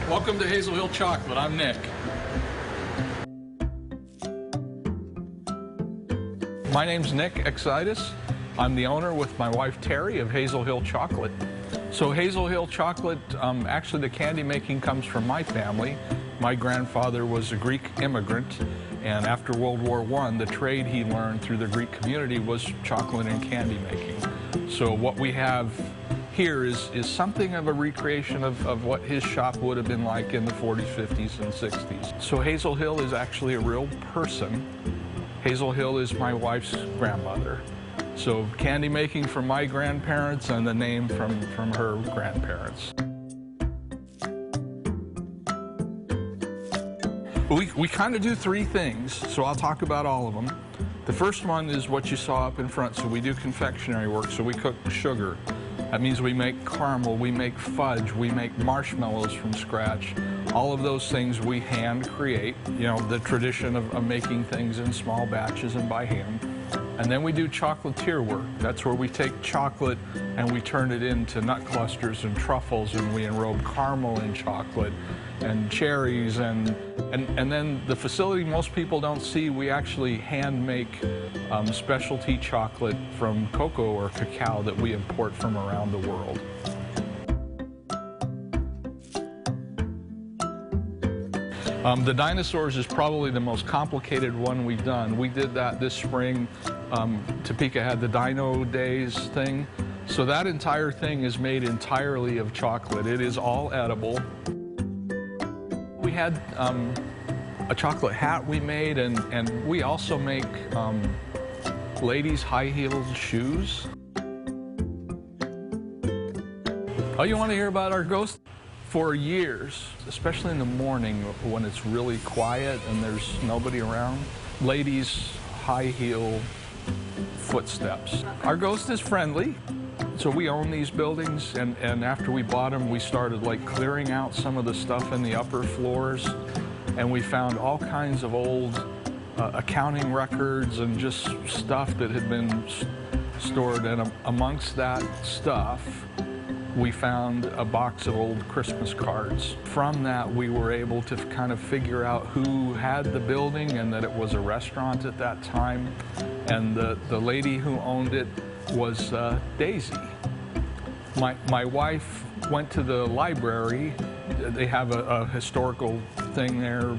Welcome to Hazel Hill Chocolate. I'm Nick. My name's Nick Exitis. I'm the owner with my wife Terry of Hazel Hill Chocolate. So Hazel Hill Chocolate, actually the candy making comes from my family. My grandfather was a Greek immigrant, and after World War I, the trade he learned through the Greek community was chocolate and candy making. So what we have here is something of a recreation of what his shop would have been like in the 40s, 50s, and 60s. So Hazel Hill is actually a real person. Hazel Hill is my wife's grandmother. So candy making from my grandparents and the name from her grandparents. We kind of do three things, so I'll talk about all of them. The first one is what you saw up in front. So we do confectionery work, so we cook sugar. That means we make caramel, we make fudge, we make marshmallows from scratch. All of those things we hand create, you know, the tradition of making things in small batches and by hand. And then we do chocolatier work. That's where we take chocolate and we turn it into nut clusters and truffles, and we enrobe caramel in chocolate and cherries, and then the facility most people don't see, we actually hand make specialty chocolate from cocoa or cacao that we import from around the world. The dinosaurs is probably the most complicated one we've done. We did that this spring. Topeka had the Dino Days thing. So that entire thing is made entirely of chocolate. It is all edible. We had a chocolate hat we made, and we also make ladies' high-heeled shoes. Oh, you want to hear about our ghost? For years, especially in the morning when it's really quiet and there's nobody around, ladies' high-heel footsteps. Our ghost is friendly, so we own these buildings, and after we bought them, we started like clearing out some of the stuff in the upper floors, and we found all kinds of old accounting records and just stuff that had been stored, and amongst that stuff, we found a box of old Christmas cards. From that, we were able to kind of figure out who had the building and that it was a restaurant at that time. And the lady who owned it was Daisy. My wife went to the library. They have a historical thing there.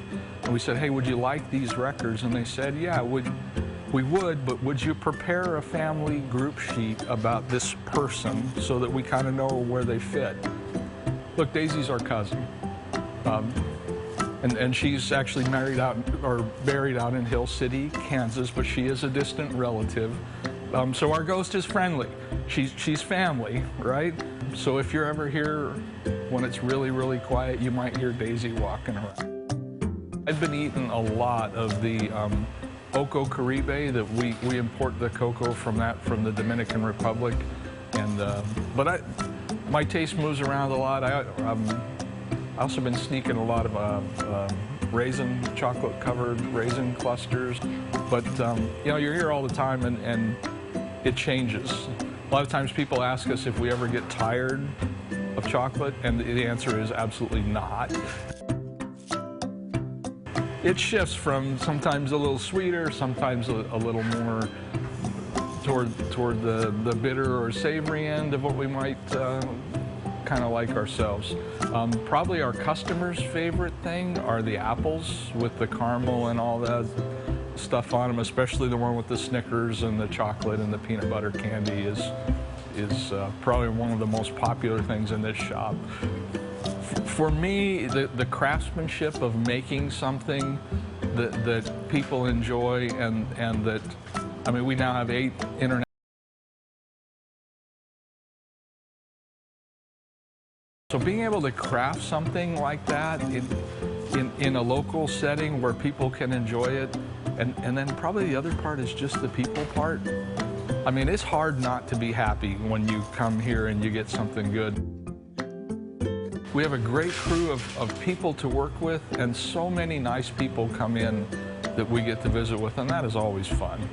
And we said, hey, would you like these records? And they said, yeah, we would, but would you prepare a family group sheet about this person so that we kind of know where they fit? Look, Daisy's our cousin. And she's actually married out or buried out in Hill City, Kansas, but she is a distant relative. So our ghost is friendly. She's family, right? So if you're ever here when it's really, really quiet, you might hear Daisy walking around. I've been eating a lot of the Oco Caribe, that we import the cocoa from the Dominican Republic, and but my taste moves around a lot. I also been sneaking a lot of chocolate covered raisin clusters, but you know, you're here all the time, and it changes. A lot of times people ask us if we ever get tired of chocolate, and the answer is absolutely not. It shifts from sometimes a little sweeter, sometimes a little more toward the bitter or savory end of what we might kind of like ourselves. Probably our customers' favorite thing are the apples with the caramel and all that stuff on them, especially the one with the Snickers and the chocolate and the peanut butter candy is probably one of the most popular things in this shop. For me, the craftsmanship of making something that people enjoy, and that, I mean, we now have 8 international. So being able to craft something like that in a local setting where people can enjoy it, and then probably the other part is just the people part. I mean, it's hard not to be happy when you come here and you get something good. We have a great crew of people to work with, and so many nice people come in that we get to visit with, and that is always fun.